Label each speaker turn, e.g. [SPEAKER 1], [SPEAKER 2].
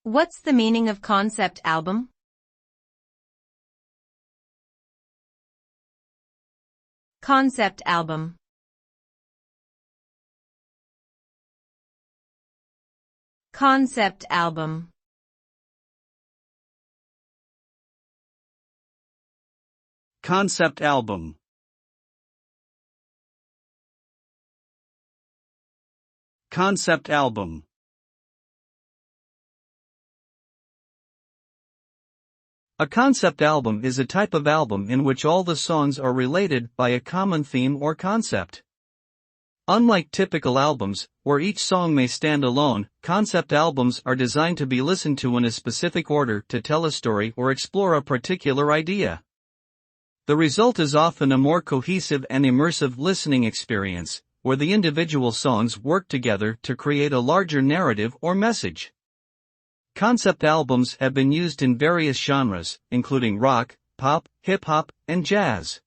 [SPEAKER 1] What's the meaning of concept album? Concept album. Concept album.
[SPEAKER 2] Concept album. Concept album. A concept album is a type of album in which all the songs are related by a common theme or concept. Unlike typical albums, where each song may stand alone, concept albums are designed to be listened to in a specific order to tell a story or explore a particular idea. The result is often a more cohesive and immersive listening experience, where the individual songs work together to create a larger narrative or message. Concept albums have been used in various genres, including rock, pop, hip-hop, and jazz.